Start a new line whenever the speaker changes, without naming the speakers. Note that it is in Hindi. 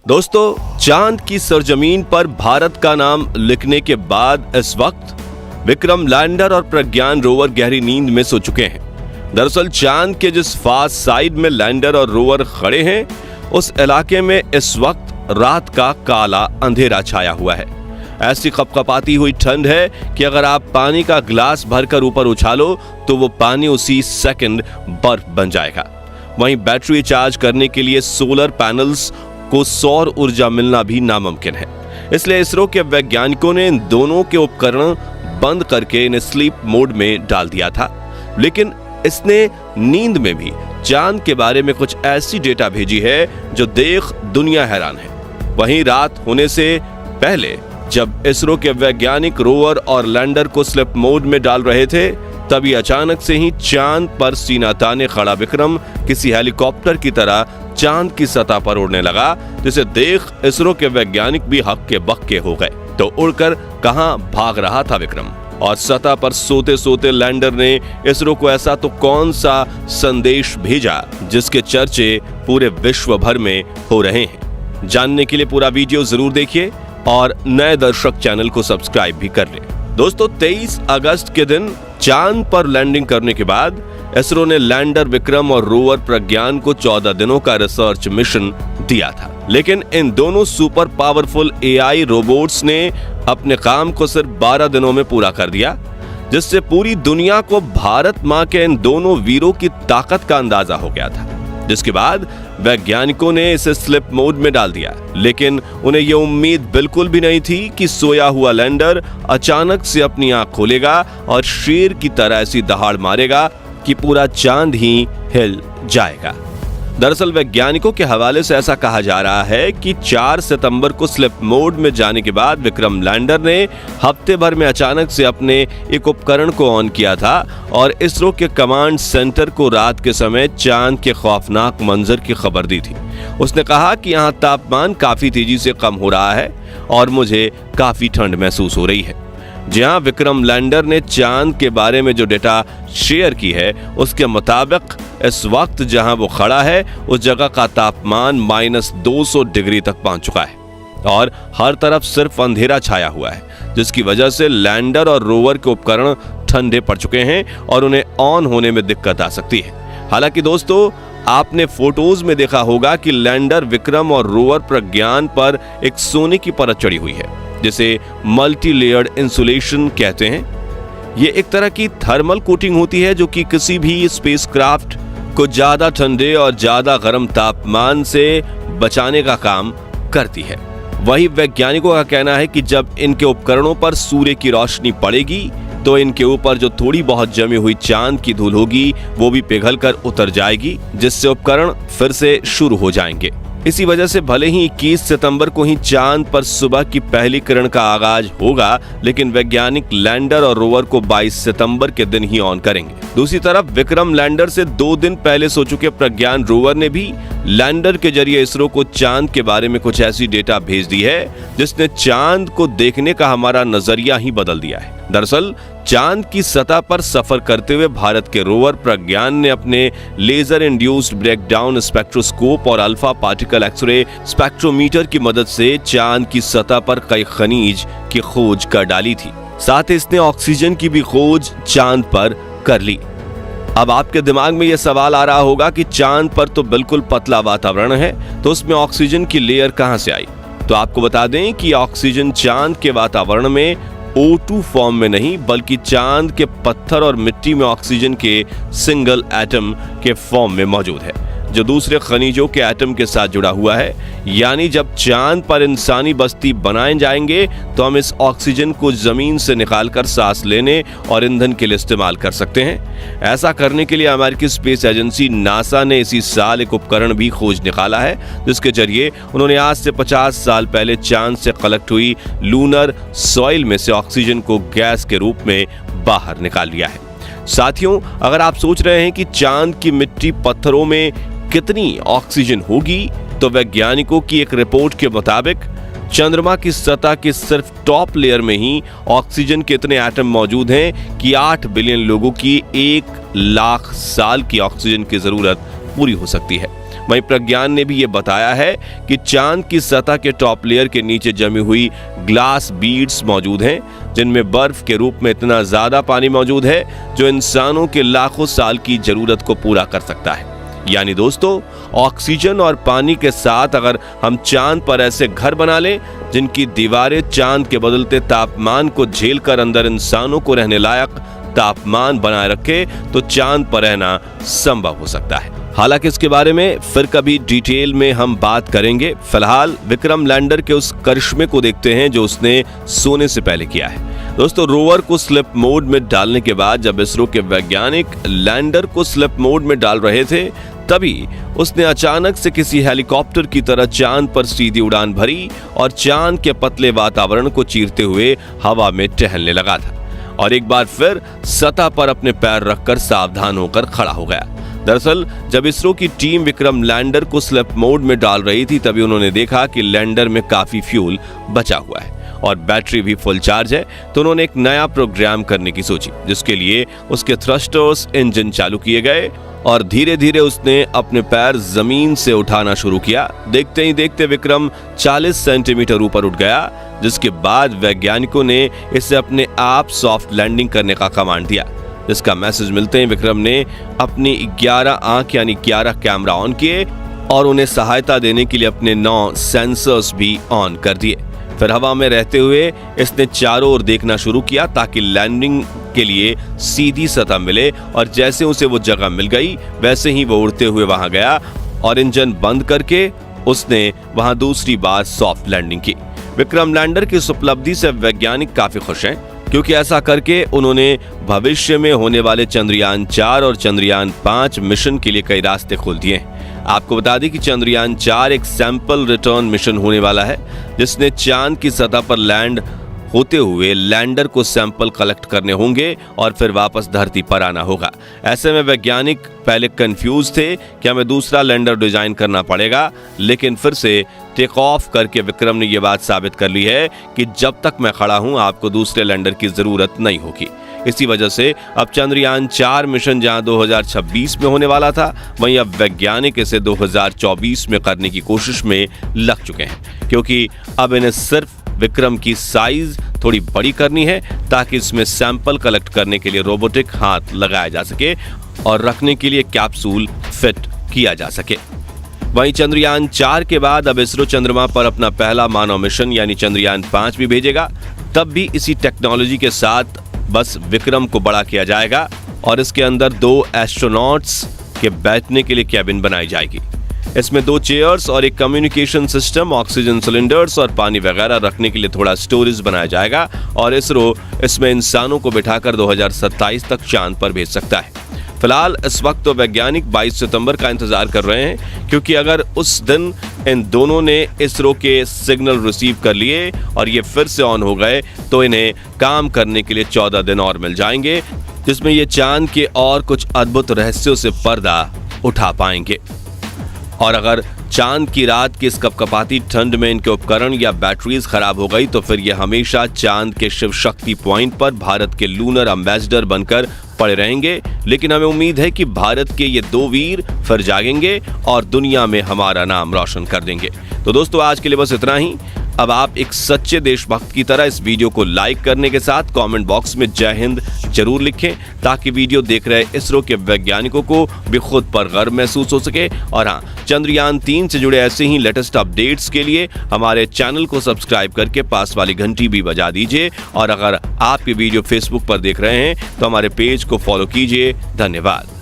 दोस्तों, चांद की सरजमीन पर भारत का नाम लिखने के बाद इस वक्त विक्रम लैंडर और प्रज्ञान रोवर गहरी नींद में सो चुके हैं। दरअसल चांद के जिस फार साइड में लैंडर और रोवर खड़े हैं, उस इलाके में इस वक्त रात का काला अंधेरा छाया हुआ है। ऐसी कपकपाती हुई ठंड है कि अगर आप पानी का गिलास भरकर ऊपर उछालो तो वो पानी उसी सेकंड बर्फ बन जाएगा। वहीं बैटरी चार्ज करने के लिए सोलर पैनल्स को सौर ऊर्जा मिलना भी नामुमकिन है। इसलिए इसरो के वैज्ञानिकों ने इन दोनों के उपकरण बंद करके इन्हें स्लीप मोड में डाल दिया था। लेकिन इसने नींद में भी चांद के बारे में कुछ ऐसी डेटा भेजी है जो देख दुनिया हैरान है। वहीं रात होने से पहले जब इसरो के वैज्ञानिक रोवर और लैंडर को स्लीप मोड में डाल रहे थे, तभी अचानक से ही चांद पर सीना ताने खड़ा विक्रम किसी हेलीकॉप्टर की तरह चांद की सतह पर उड़ने लगा, जिसे देख इसरो के वैज्ञानिक भी हक्के बक्के हो गए। तो उड़कर कहां भाग रहा था विक्रम, और सतह पर सोते सोते लैंडर ने इसरो को ऐसा तो कौन सा संदेश भेजा जिसके चर्चे पूरे विश्व भर में हो रहे हैं। जानने के लिए पूरा वीडियो जरूर देखिए और नए दर्शक चैनल को सब्सक्राइब भी कर लें। दोस्तों, 23 अगस्त के दिन चांद पर लैंडिंग करने के बाद इसरो ने लैंडर विक्रम और रोवर प्रज्ञान को 14 दिनों का रिसर्च मिशन दिया था। लेकिन इन दोनों सुपर पावरफुल एआई रोबोट्स ने अपने काम को सिर्फ 12 दिनों में पूरा कर दिया, जिससे पूरी दुनिया को भारत मां के इन दोनों वीरों की ताकत का अंदाजा हो गया था। जिसके बाद वैज्ञानिकों ने इसे स्लीप मोड में डाल दिया। लेकिन उन्हें यह उम्मीद बिल्कुल भी नहीं थी कि सोया हुआ लैंडर अचानक से अपनी आंख खोलेगा और शेर की तरह ऐसी दहाड़ मारेगा कि पूरा चांद ही हिल जाएगा। दरअसल वैज्ञानिकों के हवाले से ऐसा कहा जा रहा है कि 4 सितंबर को स्लीप मोड में जाने के बाद विक्रम लैंडर ने हफ्ते भर में अचानक से अपने एक उपकरण को ऑन किया था और इसरो के कमांड सेंटर को रात के समय चांद के खौफनाक मंजर की खबर दी थी। उसने कहा कि यहाँ तापमान काफी तेजी से कम हो रहा है और मुझे काफी ठंड महसूस हो रही है। जी हाँ, विक्रम लैंडर ने चांद के बारे में जो डेटा शेयर की है, उसके मुताबिक इस वक्त जहां वो खड़ा है उस जगह का तापमान -200 डिग्री तक पहुंच चुका है और हर तरफ सिर्फ अंधेरा छाया हुआ है, जिसकी वजह से लैंडर और रोवर के उपकरण ठंडे पड़ चुके हैं और उन्हें ऑन होने में दिक्कत आ सकती है। हालांकि दोस्तों, आपने फोटोज में देखा होगा कि लैंडर विक्रम और रोवर प्रज्ञान पर एक सोने की परत चढ़ी हुई है, जिसे मल्टी लेयर्ड इंसुलेशन कहते हैं। ये एक तरह की थर्मल कोटिंग होती है जो कि किसी भी स्पेसक्राफ्ट को ज्यादा ठंडे और ज्यादा गर्म तापमान से बचाने का काम करती है। वही वैज्ञानिकों का कहना है कि जब इनके उपकरणों पर सूर्य की रोशनी पड़ेगी तो इनके ऊपर जो थोड़ी बहुत जमी हुई चांद की धूल होगी वो भी पिघलकर उतर जाएगी, जिससे उपकरण फिर से शुरू हो जाएंगे। इसी वजह से भले ही 21 सितंबर को ही चांद पर सुबह की पहली किरण का आगाज होगा, लेकिन वैज्ञानिक लैंडर और रोवर को 22 सितंबर के दिन ही ऑन करेंगे। दूसरी तरफ विक्रम लैंडर से 2 दिन पहले सो चुके प्रज्ञान रोवर ने भी लैंडर के जरिए इसरो को चांद के बारे में कुछ ऐसी डेटा भेज दी है जिसने चांद को देखने का हमारा नजरिया ही बदल दिया है। दरअसल चांद की सतह पर सफर करते हुए भारत के रोवर प्रज्ञान ने अपने लेजर इंड्यूस्ड ब्रेकडाउन स्पेक्ट्रोस्कोप और अल्फा पार्टिकल एक्सरे स्पेक्ट्रोमीटर की मदद से चांद की सतह पर कई खनिज की खोज कर डाली थी। साथ ही इसने ऑक्सीजन की भी खोज चांद पर कर ली। अब आपके दिमाग में यह सवाल आ रहा होगा कि चांद पर तो बिल्कुल पतला वातावरण है, तो उसमें ऑक्सीजन की लेयर कहां से आई? तो आपको बता दें कि ऑक्सीजन चांद के वातावरण में O2 फॉर्म में नहीं, बल्कि चांद के पत्थर और मिट्टी में ऑक्सीजन के सिंगल एटम के फॉर्म में मौजूद है, जो दूसरे खनिजों के एटम के साथ जुड़ा हुआ है। यानी जब चांद पर इंसानी बस्ती बनाए जाएंगे तो हम इस ऑक्सीजन को जमीन से निकालकर सांस लेने और ईंधन के लिए इस्तेमाल कर सकते हैं। ऐसा करने के लिए अमेरिकी स्पेस एजेंसी नासा ने इसी साल एक उपकरण भी खोज निकाला है, जिसके जरिए उन्होंने आज से 50 साल पहले चांद से कलेक्ट हुई लूनर सॉइल में से ऑक्सीजन को गैस के रूप में बाहर निकाल लिया है। साथियों, अगर आप सोच रहे हैं कि चांद की मिट्टी पत्थरों में कितनी ऑक्सीजन होगी, तो वैज्ञानिकों की एक रिपोर्ट के मुताबिक चंद्रमा की सतह के सिर्फ टॉप लेयर में ही ऑक्सीजन के इतने एटम मौजूद हैं कि 8 बिलियन लोगों की 1 लाख साल की ऑक्सीजन की जरूरत पूरी हो सकती है। वहीं प्रज्ञान ने भी ये बताया है कि चांद की सतह के टॉप लेयर के नीचे जमी हुई ग्लास बीड्स मौजूद हैं, जिनमें बर्फ के रूप में इतना ज्यादा पानी मौजूद है जो इंसानों के लाखों साल की जरूरत को पूरा कर सकता है। यानी दोस्तों, ऑक्सीजन और पानी के साथ अगर हम चांद पर ऐसे घर बना लें जिनकी दीवारें चांद के बदलते तापमान को झेलकर अंदर इंसानों को रहने लायक तापमान बनाए रखे, तो चांद पर रहना संभव हो सकता है। हालांकि इसके बारे में फिर कभी डिटेल में हम बात करेंगे। फिलहाल विक्रम लैंडर के उस करिश्मे को देखते हैं जो उसने सोने से पहले किया है। दोस्तों, रोवर को स्लिप मोड में डालने के बाद जब इसरो के वैज्ञानिक लैंडर को स्लिप मोड में डाल रहे थे, तभी उसने अचानक से किसी हेलीकॉप्टर की तरह चांद पर सीधी उड़ान भरी और चांद के पतले वातावरण को चीरते हुए हवा में टहलने लगा था और एक बार फिर सतह पर अपने पैर रखकर सावधान होकर खड़ा हो गया। दरअसल जब इसरो की टीम विक्रम लैंडर को स्लिप मोड में डाल रही थी, तभी उन्होंने देखा कि लैंडर में काफी फ्यूल बचा हुआ है और बैटरी भी फुल चार्ज है। तो उन्होंने एक नया प्रोग्राम करने की सोची, जिसके लिए उसके थ्रस्टर्स इंजन चालू किए गए और धीरे धीरे उसने अपने पैर जमीन से उठाना शुरू किया। देखते ही देखते विक्रम 40 सेंटीमीटर ऊपर उठ गया, जिसके बाद वैज्ञानिकों ने इसे अपने आप सॉफ्ट लैंडिंग करने का कमांड दिया, जिसका मैसेज मिलते ही विक्रम ने अपनी 11 आंख यानी 11 कैमरा ऑन किए और उन्हें सहायता देने के लिए अपने 9 सेंसर्स भी ऑन कर दिए। फिर हवा में रहते हुए इसने चारों ओर देखना शुरू किया ताकि लैंडिंग के लिए सीधी सतह मिले और जैसे उसे वो जगह मिल गई वैसे ही वो उड़ते हुए वहां गया और इंजन बंद करके उसने वहां दूसरी बार सॉफ्ट लैंडिंग की। विक्रम लैंडर की इस उपलब्धि से वैज्ञानिक काफी खुश हैं, क्योंकि ऐसा करके उन्होंने भविष्य में होने वाले चंद्रयान 4 और चंद्रयान 5 मिशन के लिए कई रास्ते खोल दिए हैं। आपको बता दें कि चंद्रयान 4 एक सैंपल रिटर्न मिशन होने वाला है, जिसने चांद की सतह पर लैंड होते हुए लैंडर को सैंपल कलेक्ट करने होंगे और फिर वापस धरती पर आना होगा। ऐसे में वैज्ञानिक पहले कंफ्यूज थे कि हमें दूसरा लैंडर डिजाइन करना पड़ेगा, लेकिन फिर से टेक ऑफ करके विक्रम ने यह बात साबित कर ली है कि जब तक मैं खड़ा हूं आपको दूसरे लैंडर की जरूरत नहीं होगी। इसी वजह से अब चंद्रयान 4 मिशन जहां 2026 में होने वाला था, वहीं अब वैज्ञानिक इसे 2024 में करने की कोशिश में लग चुके हैं, क्योंकि अब इन्हें सिर्फ विक्रम की साइज थोड़ी बड़ी करनी है ताकि इसमें सैंपल कलेक्ट करने के लिए रोबोटिक हाथ लगाया जा सके और रखने के लिए कैप्सूल फिट किया जा सके। वहीं चंद्रयान 4 के बाद अब इसरो चंद्रमा पर अपना पहला मानव मिशन यानी चंद्रयान 5 भी भेजेगा। तब भी इसी टेक्नोलॉजी के साथ बस विक्रम को बड़ा किया जाएगा और इसके अंदर 2 एस्ट्रोनॉट्स के बैठने के लिए कैबिन बनाई जाएगी। इसमें 2 चेयर्स और एक कम्युनिकेशन सिस्टम, ऑक्सीजन सिलेंडर्स और पानी वगैरह रखने के लिए थोड़ा स्टोरेज बनाया जाएगा और इसरो इसमें इंसानों को बिठाकर 2027 तक चांद पर भेज सकता है। फिलहाल इस वक्त तो वैज्ञानिक 22 सितंबर का इंतजार कर रहे हैं, क्योंकि अगर उस दिन इन दोनों ने इसरो के सिग्नल रिसीव कर लिए और ये फिर से ऑन हो गए तो इन्हें काम करने के लिए 14 दिन और मिल जाएंगे, जिसमें ये चांद के और कुछ अद्भुत रहस्यों से पर्दा उठा पाएंगे। और अगर चांद की रात की इस कपकपाती ठंड में इनके उपकरण या बैटरीज खराब हो गई तो फिर ये हमेशा चांद के शिव शक्ति पॉइंट पर भारत के लूनर एम्बेसडर बनकर पड़े रहेंगे। लेकिन हमें उम्मीद है कि भारत के ये 2 वीर फिर जागेंगे और दुनिया में हमारा नाम रोशन कर देंगे। तो दोस्तों, आज के लिए बस इतना ही। अब आप एक सच्चे देशभक्त की तरह इस वीडियो को लाइक करने के साथ कमेंट बॉक्स में जय हिंद जरूर लिखें, ताकि वीडियो देख रहे इसरो के वैज्ञानिकों को भी खुद पर गर्व महसूस हो सके। और हाँ, चंद्रयान 3 से जुड़े ऐसे ही लेटेस्ट अपडेट्स के लिए हमारे चैनल को सब्सक्राइब करके पास वाली घंटी भी बजा दीजिए। और अगर आप ये वीडियो फेसबुक पर देख रहे हैं तो हमारे पेज को फॉलो कीजिए। धन्यवाद।